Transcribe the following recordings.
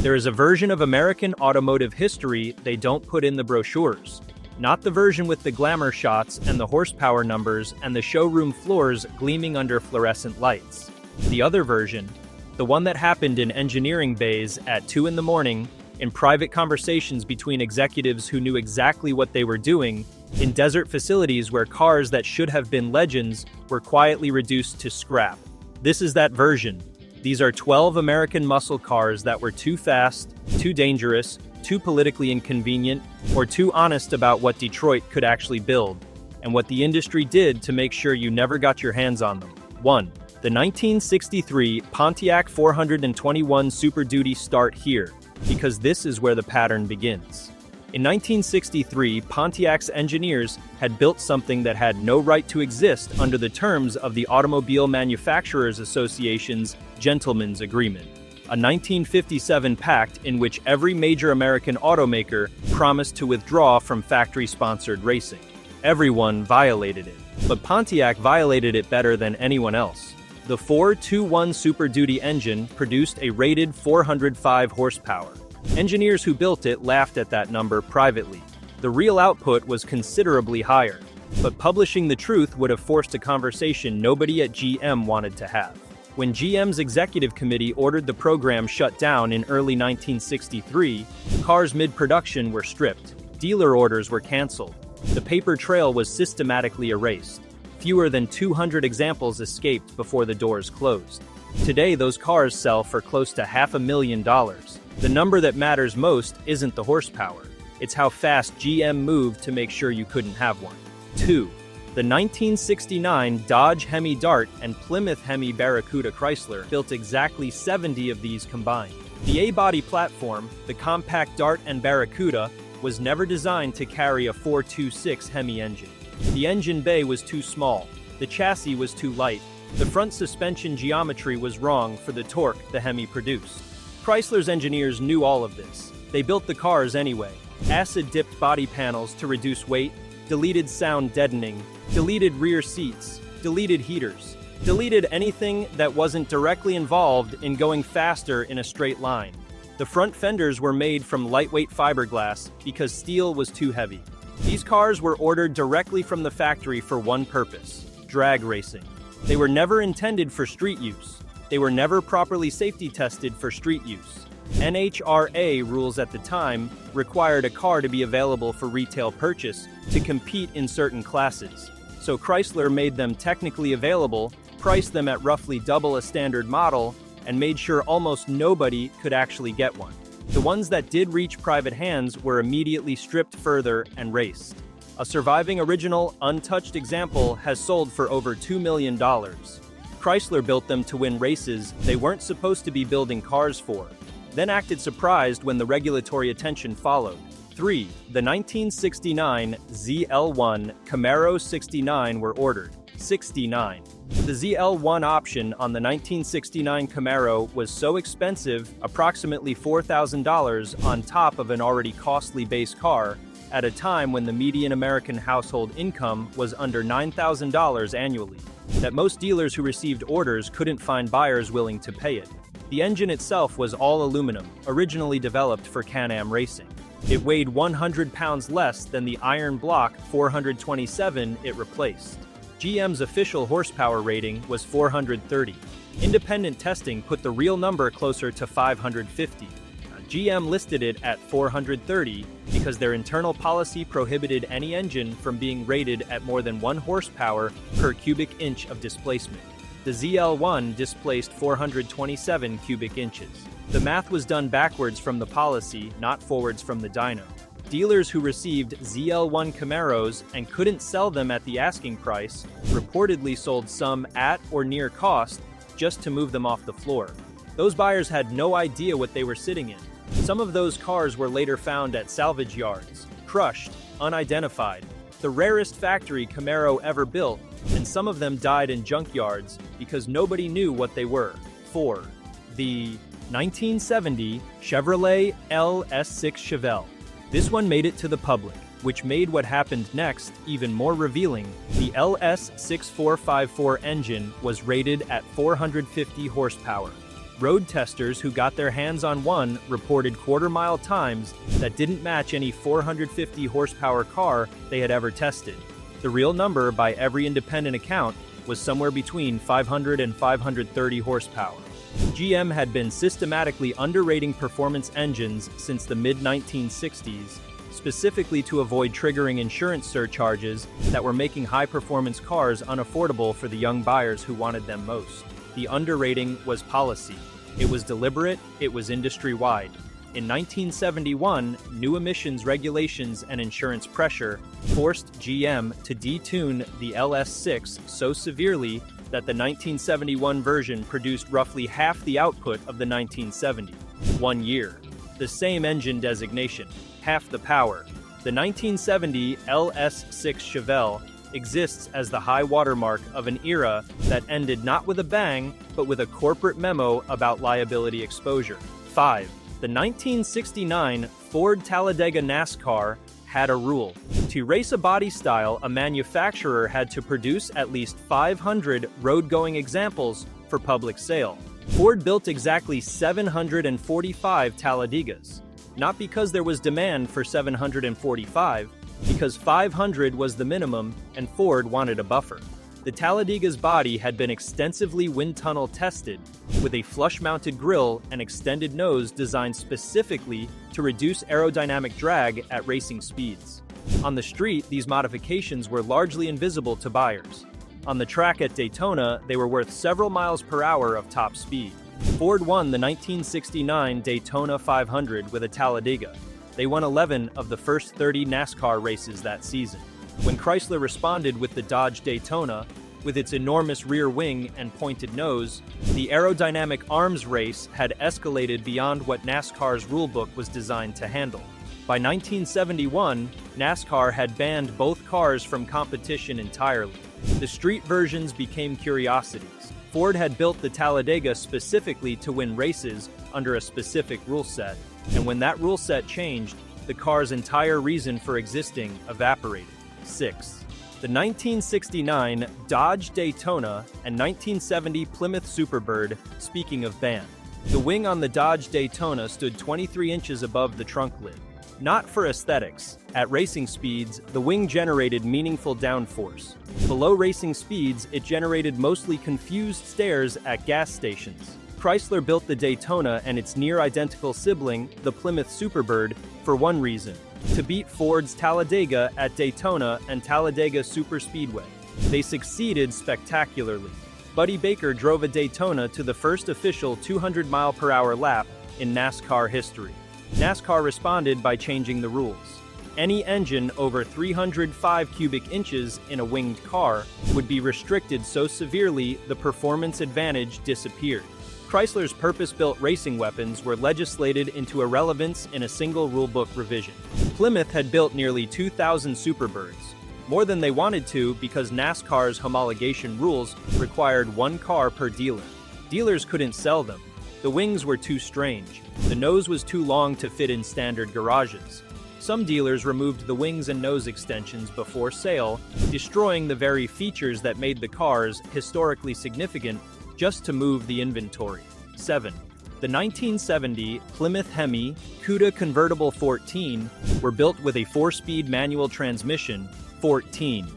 There is a version of American automotive history they don't put in the brochures. Not the version with the glamour shots and the horsepower numbers and the showroom floors gleaming under fluorescent lights. The other version, the one that happened in engineering bays at 2 in the morning, in private conversations between executives who knew exactly what they were doing, in desert facilities where cars that should have been legends were quietly reduced to scrap. This is that version. These are 12 American muscle cars that were too fast, too dangerous, too politically inconvenient, or too honest about what Detroit could actually build, and what the industry did to make sure you never got your hands on them. 1. The 1963 Pontiac 421 Super Duty. Start here, because this is where the pattern begins. In 1963, Pontiac's engineers had built something that had no right to exist under the terms of the Automobile Manufacturers Association's Gentleman's Agreement, a 1957 pact in which every major American automaker promised to withdraw from factory-sponsored racing. Everyone violated it, but Pontiac violated it better than anyone else. The 421 Super Duty engine produced a rated 405 horsepower. Engineers who built it laughed at that number privately. The real output was considerably higher, but publishing the truth would have forced a conversation nobody at GM wanted to have. When GM's executive committee ordered the program shut down in early 1963, cars mid-production were stripped, dealer orders were canceled, the paper trail was systematically erased. Fewer than 200 examples escaped before the doors closed. Today, those cars sell for close to $500,000. The number that matters most isn't the horsepower. It's how fast GM moved to make sure you couldn't have one. 2. The 1969 Dodge Hemi Dart and Plymouth Hemi Barracuda Chrysler built exactly 70 of these combined. The A-body platform, the compact Dart and Barracuda, was never designed to carry a 426 Hemi engine. The engine bay was too small, the chassis was too light, the front suspension geometry was wrong for the torque the Hemi produced. Chrysler's engineers knew all of this. They built the cars anyway. Acid-dipped body panels to reduce weight, deleted sound deadening, deleted rear seats, deleted heaters, deleted anything that wasn't directly involved in going faster in a straight line. The front fenders were made from lightweight fiberglass because steel was too heavy. These cars were ordered directly from the factory for one purpose: drag racing. They were never intended for street use. They were never properly safety tested for street use. NHRA rules at the time required a car to be available for retail purchase to compete in certain classes. So Chrysler made them technically available, priced them at roughly double a standard model, and made sure almost nobody could actually get one. The ones that did reach private hands were immediately stripped further and raced. A surviving original, untouched example has sold for over $2 million. Chrysler built them to win races they weren't supposed to be building cars for, then acted surprised when the regulatory attention followed. 3. The 1969 ZL1 Camaro 69 were ordered. 69. The ZL1 option on the 1969 Camaro was so expensive, approximately $4,000 on top of an already costly base car, at a time when the median American household income was under $9,000 annually, that most dealers who received orders couldn't find buyers willing to pay it. The engine itself was all aluminum, originally developed for Can-Am racing. It weighed 100 pounds less than the iron block 427 it replaced. GM's official horsepower rating was 430. Independent testing put the real number closer to 550. GM listed it at 430 because their internal policy prohibited any engine from being rated at more than 1 horsepower per cubic inch of displacement. The ZL1 displaced 427 cubic inches. The math was done backwards from the policy, not forwards from the dyno. Dealers who received ZL1 Camaros and couldn't sell them at the asking price reportedly sold some at or near cost just to move them off the floor. Those buyers had no idea what they were sitting in. Some of those cars were later found at salvage yards, crushed, unidentified, the rarest factory Camaro ever built, and some of them died in junkyards because nobody knew what they were. 4. The 1970 Chevrolet LS6 Chevelle. This one made it to the public, which made what happened next even more revealing. The LS6 454 engine was rated at 450 horsepower. Road testers who got their hands on one reported quarter-mile times that didn't match any 450 horsepower car they had ever tested. The real number, by every independent account, was somewhere between 500 and 530 horsepower. GM had been systematically underrating performance engines since the mid-1960s, specifically to avoid triggering insurance surcharges that were making high-performance cars unaffordable for the young buyers who wanted them most. The underrating was policy. It was deliberate, it was industry-wide. In 1971, new emissions regulations and insurance pressure forced GM to detune the LS6 so severely that the 1971 version produced roughly half the output of the 1970. 1 year. The same engine designation, half the power. The 1970 LS6 Chevelle exists as the high watermark of an era that ended not with a bang, but with a corporate memo about liability exposure. 5. The 1969 Ford Talladega NASCAR had a rule. To race a body style, a manufacturer had to produce at least 500 road-going examples for public sale. Ford built exactly 745 Talladegas, not because there was demand for 745, because 500 was the minimum and Ford wanted a buffer. The Talladega's body had been extensively wind tunnel tested, with a flush-mounted grille and extended nose designed specifically to reduce aerodynamic drag at racing speeds. On the street, these modifications were largely invisible to buyers. On the track at Daytona, they were worth several miles per hour of top speed. Ford won the 1969 Daytona 500 with a Talladega. They won 11 of the first 30 NASCAR races that season. When Chrysler responded with the Dodge Daytona, with its enormous rear wing and pointed nose, the aerodynamic arms race had escalated beyond what NASCAR's rulebook was designed to handle. By 1971, NASCAR had banned both cars from competition entirely. The street versions became curiosities. Ford had built the Talladega specifically to win races under a specific rule set, and when that rule set changed, the car's entire reason for existing evaporated. 6. The 1969 Dodge Daytona and 1970 Plymouth Superbird, speaking of ban. The wing on the Dodge Daytona stood 23 inches above the trunk lid. Not for aesthetics. At racing speeds, the wing generated meaningful downforce. Below racing speeds, it generated mostly confused stares at gas stations. Chrysler built the Daytona and its near-identical sibling, the Plymouth Superbird, for one reason: to beat Ford's Talladega at Daytona and Talladega Superspeedway. They succeeded spectacularly. Buddy Baker drove a Daytona to the first official 200-mile-per-hour lap in NASCAR history. NASCAR responded by changing the rules. Any engine over 305 cubic inches in a winged car would be restricted so severely the performance advantage disappeared. Chrysler's purpose-built racing weapons were legislated into irrelevance in a single rulebook revision. Plymouth had built nearly 2,000 Superbirds, more than they wanted to because NASCAR's homologation rules required one car per dealer. Dealers couldn't sell them. The wings were too strange. The nose was too long to fit in standard garages. Some dealers removed the wings and nose extensions before sale, destroying the very features that made the cars historically significant just to move the inventory. 7. The 1970 Plymouth Hemi CUDA Convertible 14 were built with a 4-speed manual transmission, 14.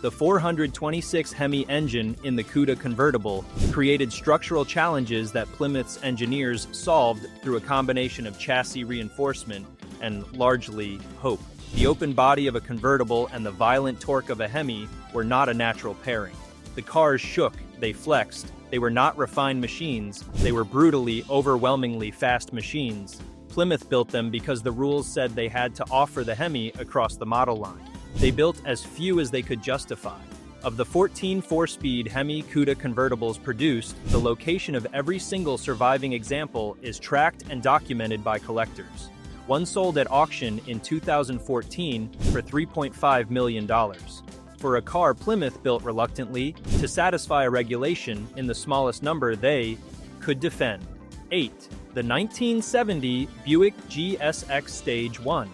The 426 Hemi engine in the CUDA convertible created structural challenges that Plymouth's engineers solved through a combination of chassis reinforcement and, largely, hope. The open body of a convertible and the violent torque of a Hemi were not a natural pairing. The cars shook, they flexed. They were not refined machines, they were brutally, overwhelmingly fast machines. Plymouth built them because the rules said they had to offer the Hemi across the model line. They built as few as they could justify. Of the 14 4-speed Hemi CUDA convertibles produced, the location of every single surviving example is tracked and documented by collectors. One sold at auction in 2014 for $3.5 million. For a car Plymouth built reluctantly to satisfy a regulation in the smallest number they could defend. 8. The 1970 Buick GSX Stage 1.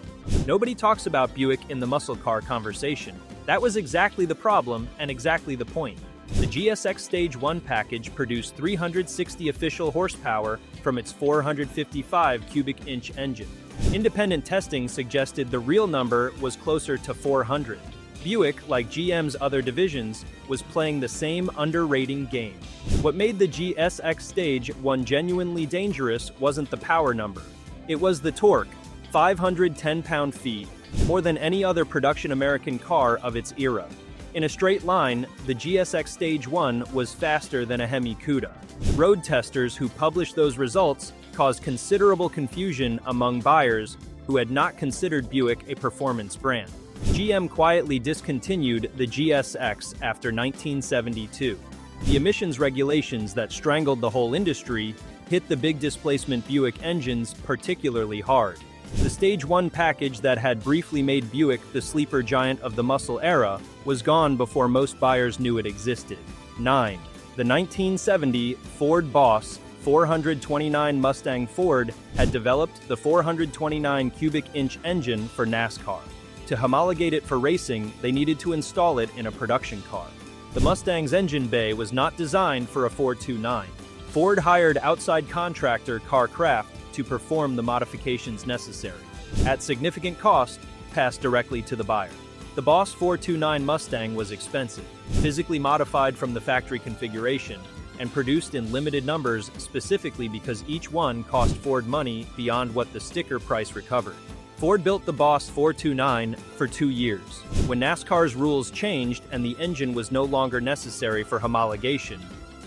Nobody talks about Buick in the muscle car conversation. That was exactly the problem and exactly the point. The GSX Stage 1 package produced 360 official horsepower from its 455 cubic inch engine. Independent testing suggested the real number was closer to 400. Buick, like GM's other divisions, was playing the same underrating game. What made the GSX Stage 1 genuinely dangerous wasn't the power number. It was the torque, 510 pound-feet, more than any other production American car of its era. In a straight line, the GSX Stage 1 was faster than a Hemi Cuda. Road testers who published those results caused considerable confusion among buyers who had not considered Buick a performance brand. GM quietly discontinued the GSX after 1972. The emissions regulations that strangled the whole industry hit the big displacement Buick engines particularly hard. The Stage 1 package that had briefly made Buick the sleeper giant of the muscle era was gone before most buyers knew it existed. 9. The 1970 Ford Boss 429 Mustang. Ford had developed the 429 cubic inch engine for NASCAR. To homologate it for racing, they needed to install it in a production car. The Mustang's engine bay was not designed for a 429. Ford hired outside contractor CarCraft to perform the modifications necessary. At significant cost, passed directly to the buyer. The Boss 429 Mustang was expensive, physically modified from the factory configuration, and produced in limited numbers specifically because each one cost Ford money beyond what the sticker price recovered. Ford built the Boss 429 for 2 years. When NASCAR's rules changed and the engine was no longer necessary for homologation,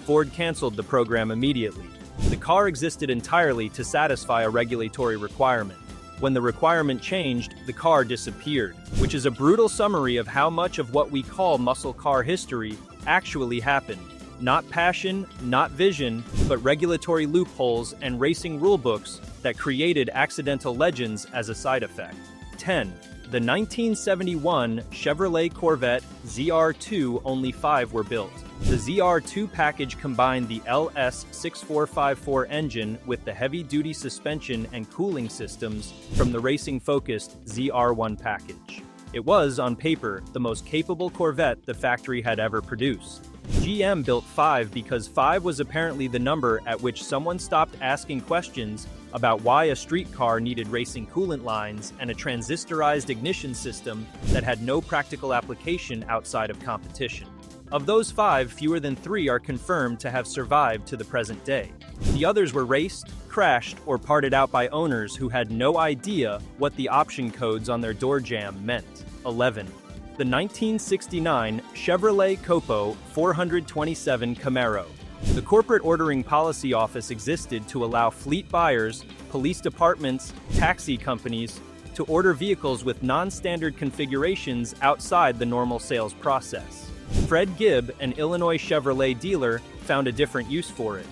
Ford canceled the program immediately. The car existed entirely to satisfy a regulatory requirement. When the requirement changed, the car disappeared, which is a brutal summary of how much of what we call muscle car history actually happened. Not passion, not vision, but regulatory loopholes and racing rulebooks that created accidental legends as a side effect. 10. The 1971 Chevrolet Corvette ZR2, only 5 were built. The ZR2 package combined the LS6 engine with the heavy-duty suspension and cooling systems from the racing-focused ZR1 package. It was, on paper, the most capable Corvette the factory had ever produced. GM built 5 because 5 was apparently the number at which someone stopped asking questions about why a street car needed racing coolant lines and a transistorized ignition system that had no practical application outside of competition. Of those 5, fewer than 3 are confirmed to have survived to the present day. The others were raced, crashed, or parted out by owners who had no idea what the option codes on their door jamb meant. 11. The 1969 Chevrolet COPO 427 Camaro. The corporate ordering policy office existed to allow fleet buyers, police departments, taxi companies to order vehicles with non-standard configurations outside the normal sales process. Fred Gibb, an Illinois Chevrolet dealer, found a different use for it.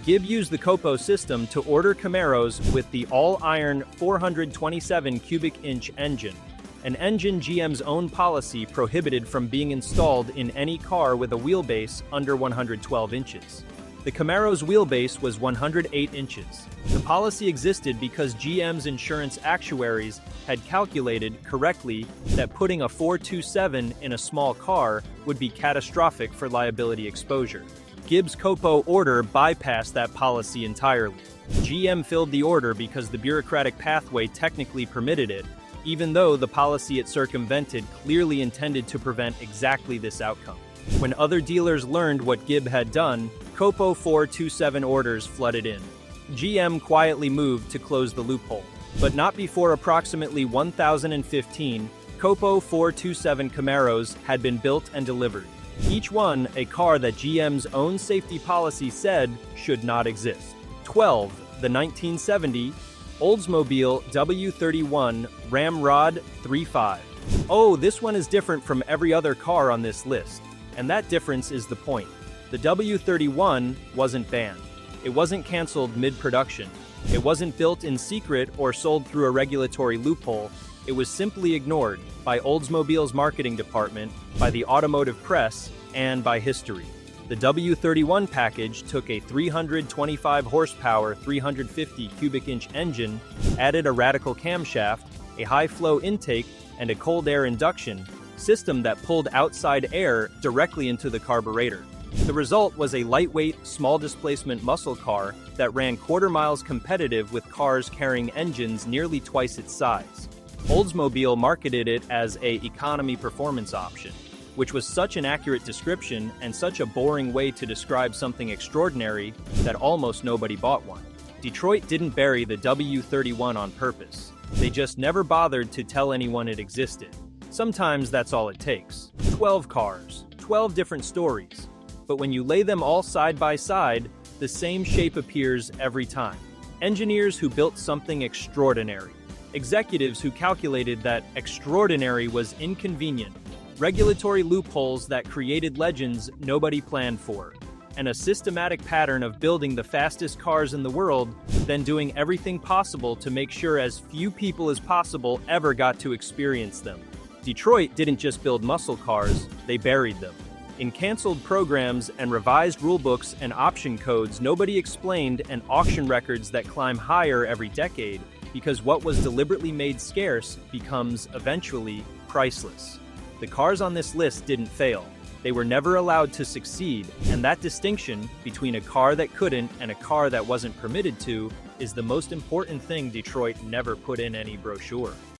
Gibb used the COPO system to order Camaros with the all-iron 427 cubic inch engine, an engine GM's own policy prohibited from being installed in any car with a wheelbase under 112 inches. The Camaro's wheelbase was 108 inches. The policy existed because GM's insurance actuaries had calculated correctly that putting a 427 in a small car would be catastrophic for liability exposure. Gibb's COPO order bypassed that policy entirely. GM filled the order because the bureaucratic pathway technically permitted it, even though the policy it circumvented clearly intended to prevent exactly this outcome. When other dealers learned what Gibb had done, COPO 427 orders flooded in. GM quietly moved to close the loophole, but not before approximately 1015 COPO 427 Camaros had been built and delivered. Each one a car that GM's own safety policy said should not exist. 12. The 1970 Oldsmobile W31 Ramrod 3.5. Oh, this one is different from every other car on this list, and that difference is the point. The W31 wasn't banned. It wasn't canceled mid-production. It wasn't built in secret or sold through a regulatory loophole. It was simply ignored by Oldsmobile's marketing department, by the automotive press, and by history. The W31 package took a 325 horsepower, 350 cubic inch engine, added a radical camshaft, a high-flow intake, and a cold air induction system that pulled outside air directly into the carburetor. The result was a lightweight, small-displacement muscle car that ran quarter miles competitive with cars carrying engines nearly twice its size. Oldsmobile marketed it as an economy performance option, which was such an accurate description and such a boring way to describe something extraordinary that almost nobody bought one. Detroit didn't bury the W31 on purpose. They just never bothered to tell anyone it existed. Sometimes that's all it takes. 12 cars, 12 different stories. But when you lay them all side by side, the same shape appears every time. Engineers who built something extraordinary. Executives who calculated that extraordinary was inconvenient. Regulatory loopholes that created legends nobody planned for. And a systematic pattern of building the fastest cars in the world, then doing everything possible to make sure as few people as possible ever got to experience them. Detroit didn't just build muscle cars, they buried them. In canceled programs and revised rulebooks and option codes nobody explained, and auction records that climb higher every decade, because what was deliberately made scarce becomes, eventually, priceless. The cars on this list didn't fail. They were never allowed to succeed, and that distinction between a car that couldn't and a car that wasn't permitted to is the most important thing Detroit never put in any brochure.